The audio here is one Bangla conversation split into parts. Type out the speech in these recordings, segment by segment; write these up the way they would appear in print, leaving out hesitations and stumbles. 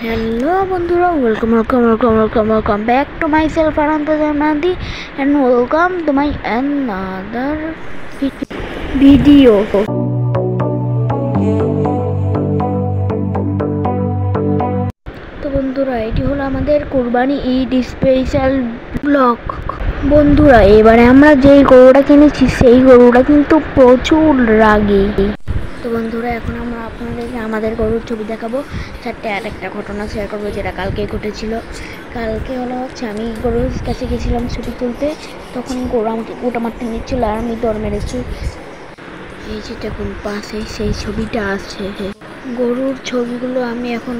Hello বন্ধুরা, welcome back to my self Aranta Jannati and welcome to my another video. তো বন্ধুরা, এটি হলো আমাদের কুরবানি ঈদ স্পেশাল ব্লগ। বন্ধুরা, এবারে আমরা যেই গরুটা কিনেছি সেই গরুটা কিন্তু প্রচুর রাগী। তো বন্ধুরা, এখন আমরা আপনাদেরকে আমাদের গরুর ছবি দেখাবো। চারটে আরেকটা ঘটনা শেয়ার করবো যেটা কালকে ঘটেছিল। কালকে হচ্ছে আমি গরুর কাছে গেছিলাম ছবি তুলতে, তখন গরু আমাকে গোটা মারতে নিচ্ছিল আর আমি দর মেরেছি। এই যে দেখুন পাশে সেই ছবিটা আছে। গরুর ছবিগুলো আমি এখন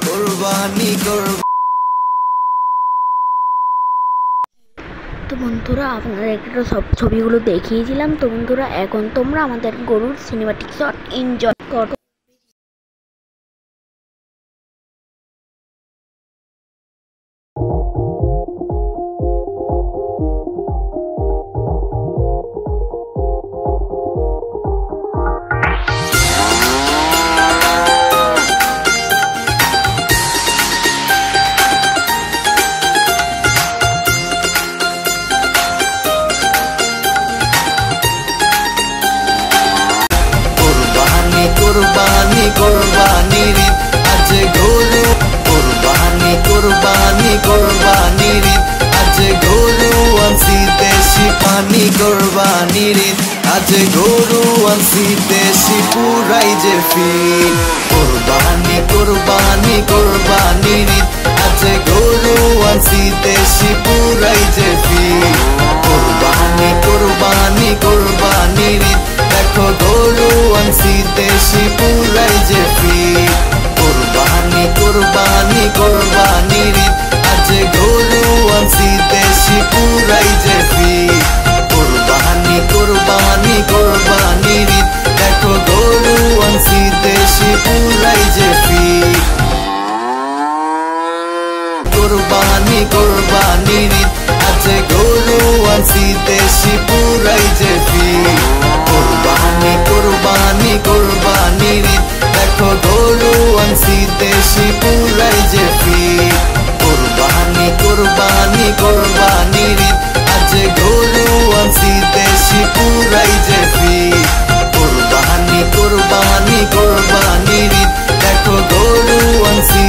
কুরবানি করব। তো বন্ধুরা, আপনাদেরকে তো সব ছবিগুলো দেখিয়েছিলাম। তো বন্ধুরা, এখন তোমরা আমাদের গরুর সিনেমাটিক শট এনজয় করো। কুরবানির আজ গরু কুরবানির আজ গরু আনছি দেশি পানি কুরবানির আজ গরু আনছি দেশি পুরাই যে ফিল কুরবানির আজ গরু আনছি দেশি পুরাই যে ফিল কুরবানির দেখো গরু আনছি দেশি পুরাই যে ফিল কুরবানির আজ গরু আনছি দেশি পুরাই যে ফিল কুরবানির দেখো গরু আনছি দেশি পুরাই যে ফিল কুরবানির আজ গরু আনছি দেশি পুরাই যে ফিল কুরবানির দেখো গরু আনছি দেশি পুরাই যে ফিল কুরবানির আজ গরু আনছি দেশি পুরাই যে ফিল কুরবানির দেখো গরু আনছি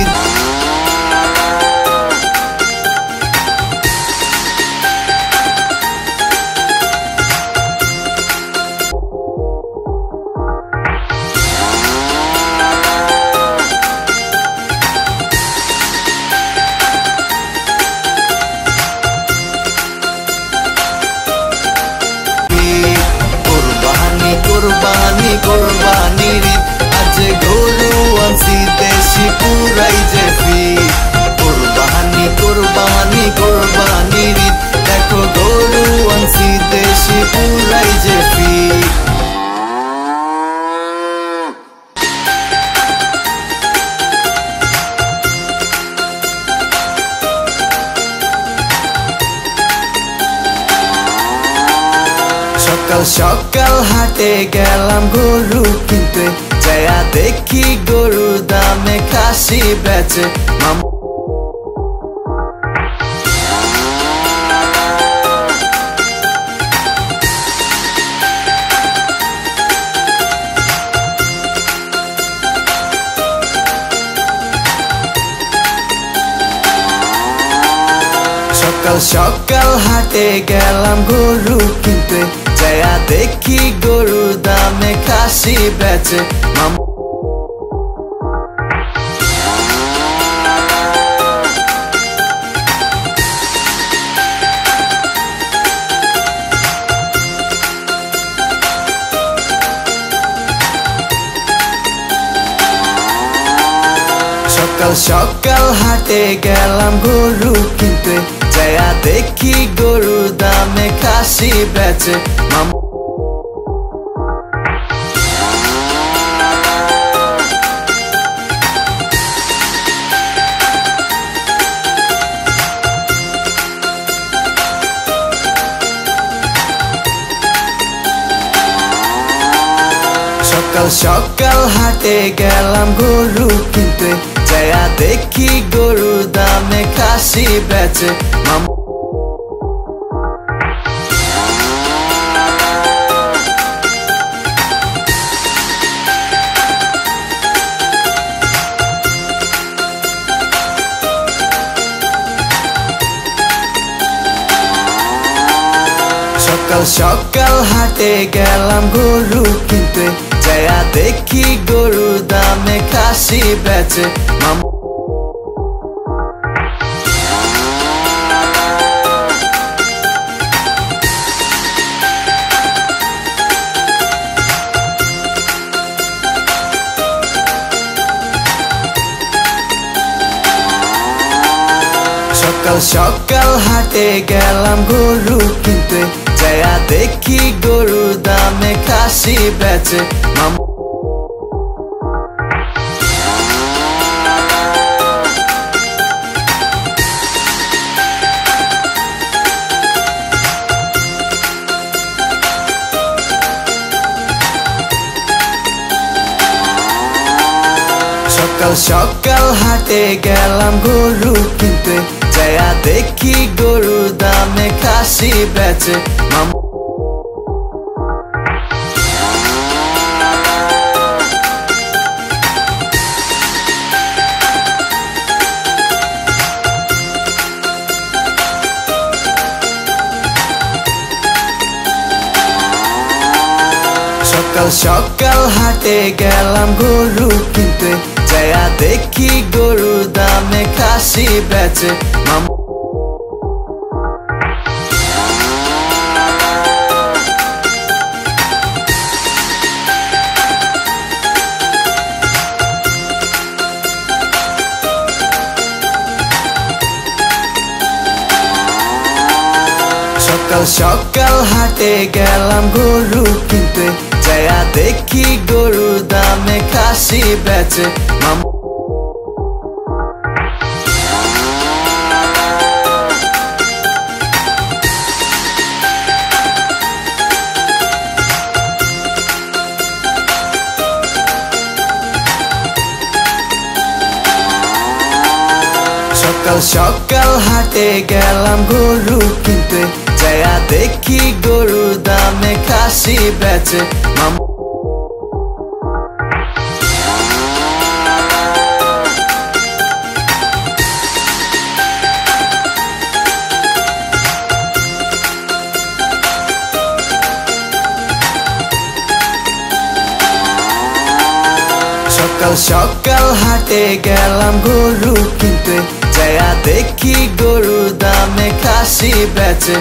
কুরবানির আজ গরু আনছি দেশি পুরাই যে ফিল কুরবানির দেখো গরু আনছি দেশি পুরাই যে ফিল সকাল সকাল হাটে গেলাম গরু কিনতে, যায়া দেখি গরুর দামে খাসি বেচে সকাল সকাল হাটে গেলাম গরু কিনতে, যায়া দেখি গরুর দামে খাসি বেচে সকাল সকাল হাটে গেলাম গরু কিনতে, যায়া দামে খাসি বেচে সকাল সকাল হাটে গেলাম গরু কিনতে যায়া দেখি গরু দামে খাসি বেচে সকাল সকাল হাটে গেলাম গরু কিনতে যায়া দেখি গরু দামে খাসি বেচে সকাল সকাল হাটে গেলাম গরু কিনতে যায়া দেখি গরু দামে খাসি বেচে সকাল সকাল হাটে গেলাম গরু কিনতে যায়া দেখি গরু দামে খাসি বেচে সকাল সকাল হাটে গেলাম গরু কিনতে যায়া দেখি গরু দামে খাসি বেচে সকাল সকাল হাটে গেলাম গরু কিনতে যায়া দেখি গরু দামে খাসি বেচে সকাল সকাল হাটে গেলাম গরু কিনতে যায়া দেখি গরু দামে খাসি বেচে সকাল সকাল হাটে গেলাম গরু কিনতে যায়া দেখি গরু দামে খাসি বেচে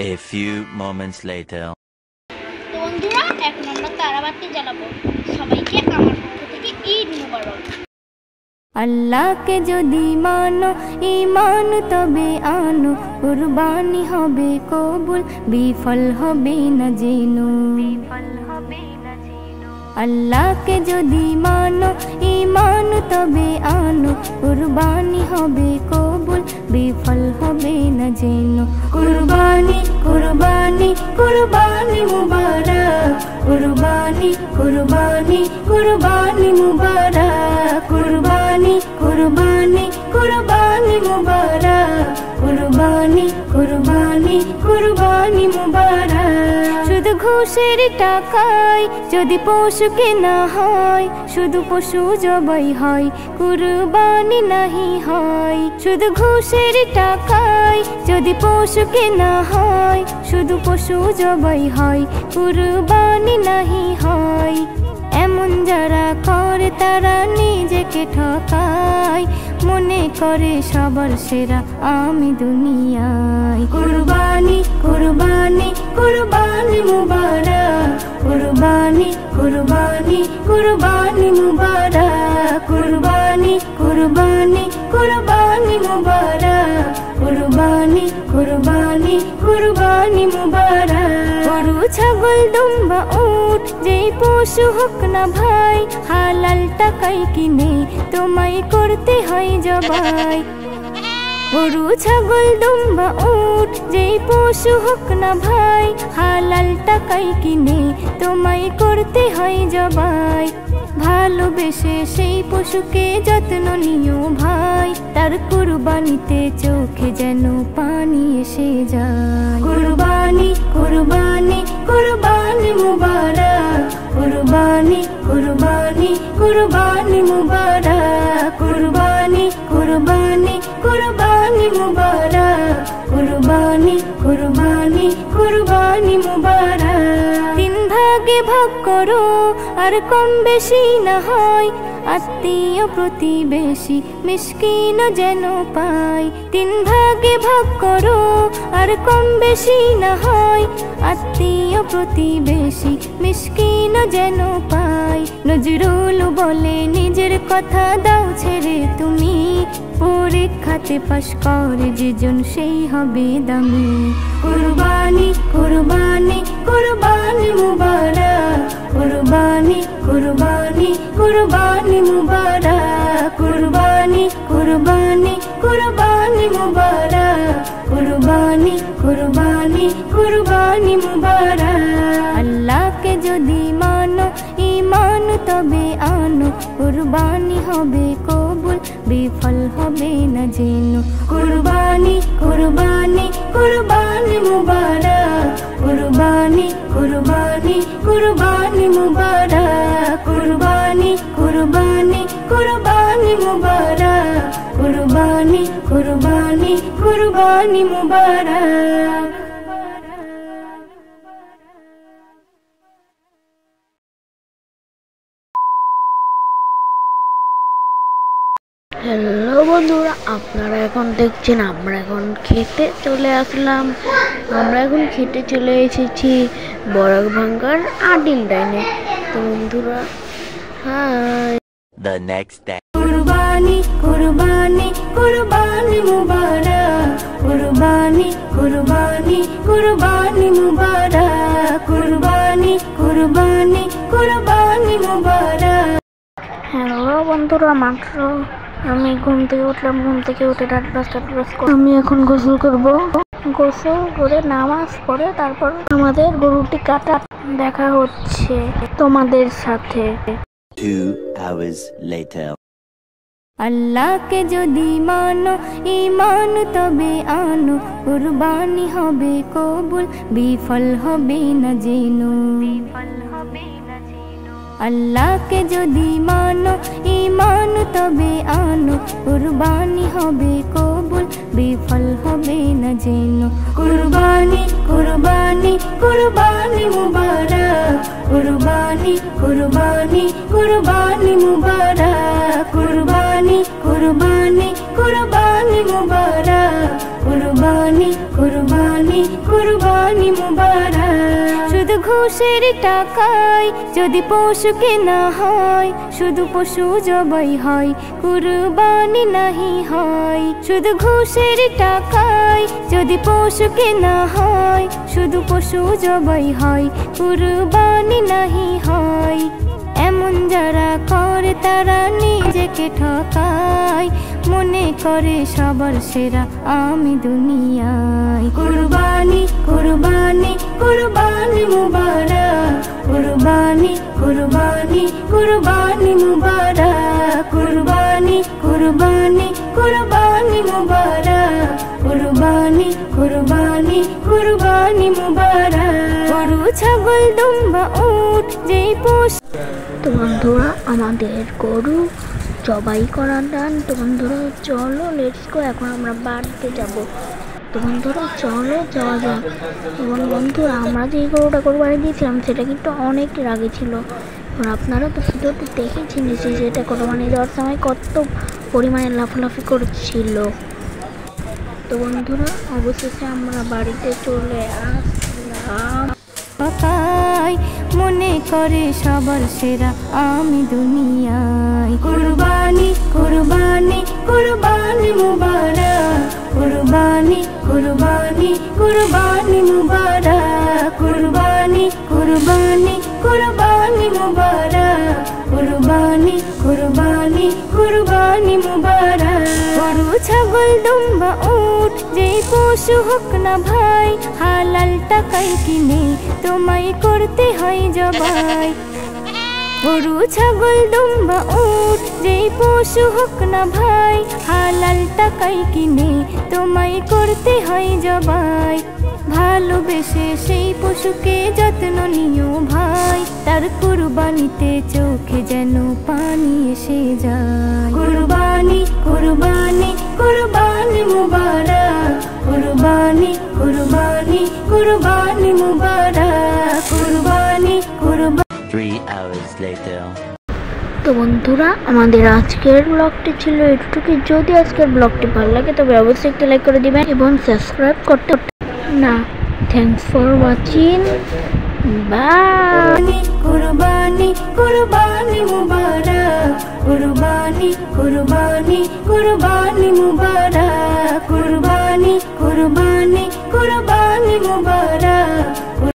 A few moments later. তো বন্ধুরা এখন আমরা তারাবাতি জ্বালাবো সবাইকে আমার পক্ষ থেকে ঈদ মুবারক আল্লাহকে যদি মানো ঈমান তবে আনো কুরবানি হবে কবুল বিফল হবে না জেনো আল্লাহকে যদি মানো ঈমান তবে আনো কুরবানি হবে কবুল বিফল হবে না জেনো কুরবানি কুরবানি কুরবানি মুবারক কুরবানি কুরবানি কুরবানি মুবারক কুরবানি কুরবানি কুরবানি মুবারক কুরবানি কুরবানি কুরবানি মুবারক শুধু ঘুষের টাকায় যদি পশু কেনা হয় শুধু পশু জবাই হয় কুরবানি নাহি হয় শুধু ঘুষের টাকায় যদি পশু কেনা হয় শুধু পশু জবাই হয় কুরবানি নাহি হয় এমন যারা করে তারা নিজেকে ঠকায় মনে করে সবার সেরা আমি দুনিয়ায় কুরবানি কুরবানি কুরবানি মুবারক কুরবানি কুরবানি কুরবানি মুবারক কুরবানি কুরবানি কুরবানি মুবারক কুরবানি কুরবানি কুরবানি মুবারক গরু ছাগল দুম্বা উট যেই পশু হোক না ভাই হালাল টাকায় কিনে তোমায় করতে হয় জবাই গরু ছাগল দুম্বা উট যেই পশু হোক না ভাই হালাল টাকায় কিনে তোমায় করতে হয় জবাই ভালোবেসে সেই পশুকে যত্ন নিও ভাই তার কুরবানিতে চোখে যেন পানি এসে যায় কুরবানি কুরবানি কুরবানি মুবারক কুরবানি কুরবানি কুরবানি মুবারক কুরবানি কুরবানি কুরবানি মুবারক কুরবানি কুরবানি কুরবানি মুবারক তিন ভাগে ভাগ করো আর কম বেশি না হয় আত্মীয় প্রতিবেশী মিসকিন যেন পায় তিন ভাগে ভাগ করো আর কম বেশি না হয় আত্মীয় প্রতিবেশী মিসকিন যেন পায় নজরুল বলে নিজের কথা দাও ছেড়ে তুমি পরীক্ষাতে পাশ করে যেজন সেই হবে দামি কুরবানি কুরবানি কুরবানি মুবারক কুরবানি কুরবানি কুরবানি মুবারক কুরবানি কুরবানি কুরবানি মুবারক কুরবানি কুরবানি কুরবানি মুবারক আল্লাহকে যদি মানো ঈমান তবে আনো কুরবানি হবে কবুল বিফল হবে না যেন কুরবানি কুরবানি কুরবানি মুবারক কুরবানি কুরবানি কুরবানি মুবারক কুরবানি কুরবানি কুরবানি মুবারক কুরবানি কুরবানি কুরবানি মুবারক হ্যালো বন্ধুরা, আপনারা এখন দেখছেন আমরা এখন খেতে চলে আসলাম। আমরা এখন খেতে চলে এসেছি বরাক ভাঙ্গার আডিল ডাইনে। তো বন্ধুরা হাই। The next day. কুরবানি কুরবানি কুরবানি মুবারক কুরবানি কুরবানি কুরবানি মুবারক কুরবানি কুরবানি কুরবানি মুবারক। হ্যালো বন্ধুরা, মাত্র আমি ঘুম থেকে উঠলাম। ঘুম থেকে উঠে দাঁত ব্রাশ করে আমি এখন গোসল করব। গোসল করে নামাজ পড়ে তারপর আমাদের গরুটি কাটা দেখা হচ্ছে তোমাদের সাথে। 2 hours later. আল্লাহকে যদি মানো ঈমান তবে আনো কুরবানি হবে কবুল বিফল হবে না যেনো আল্লাহকে যদি মানো ঈমান তবে আনো কুরবানি হবে কবুল বিফল হবে না যেনো কুরবানি কুরবানি কুরবানি মুবারক কুরবানি কুরবানি কুরবানি মুবারক কুরবানি কুরবানি কুরবানি মুবারক কুরবানি কুরবানি কুরবানি মুবারক। শুধু ঘুষের টাকায় যদি পশু কেনা হয়, শুধু পশু জবাই হয় কুরবানি নাহি হয়। শুধু ঘুষের টাকায় যদি পশু কেনা হয়, শুধু পশু জবাই হয় কুরবানি নাহি হয়। এমন যারা করে তারা নিজেকে ঠকায়, মনে করে সবার সেরা আমি দুনিয়ায়। কুরবানি কুরবানি কুরবানি মুবারক কুরবানি কুরবানি কুরবানি মুবারক কুরবানি কুরবানি কুরবানি মুবারক কুরবানি কুরবানি কুরবানি মুবারক। গরু ছাগল দুম্বা উট যেই পোষ। তো বন্ধুরা আমাদের গরু জবাই করার দান। তো বন্ধুরা চলো লেটস গো, এখন আমরা বাড়িতে যাব। তো বন্ধুরা চলো যাওয়া যাক। এবং বন্ধুরা আমরা যে গরুটা কোরবানি দিয়েছিলাম সেটা কিন্তু অনেক রাগে ছিল। এবং আপনারা তো ভিডিওতে দেখেছেন যে সেটা কোরবানি দেওয়ার সময় কত পরিমাণে লাফালাফি করছিল। তো বন্ধুরা অবশেষে আমরা বাড়িতে চলে আসলাম। মনে করে সবার সেরা আমি দুনিয়ায়। কুরবানি কুরবানি কুরবানি মুবারক কুরবানি কুরবানি কুরবানি মুবারক কুরবানি কুরবানি কুরবানি মুবারক কুরবানি কুরবানি কুরবানি মুবারক গরু ছাগল দুম্বা উট যেই পশু হোক না ভাই হালাল টাকায় কিনে তোমায় করতে হয় জবাই গরু ছাগল দুম্বা উট যেই পশু হোক না ভাই হালাল টাকায় কিনে তোমায় করতে হয় জবাই ভালোবেসে সেই পশুকে যত্ন নিও ভাই তার কুরবানিতে চোখে যেন পানি এসে যায় কুরবানি কুরবানি কুরবানি মুবারক কুরবানি কুরবানি কুরবানি মুবারক কুরবানি কুরবানি 3 hours later. তো বন্ধুরা আমাদের আজকের ব্লগটি ছিল এটুকুই। যদি আজকের ব্লগটি ভালো লাগে তবে অবশ্যই একটা লাইক করে দিবেন এবং সাবস্ক্রাইব করতে না। Thanks for watching, bye. কুরবানি কুরবানি মুবারক কুরবানি কুরবানি কুরবানি মুবারক কুরবানি কুরবানি কুরবানি মুবারক।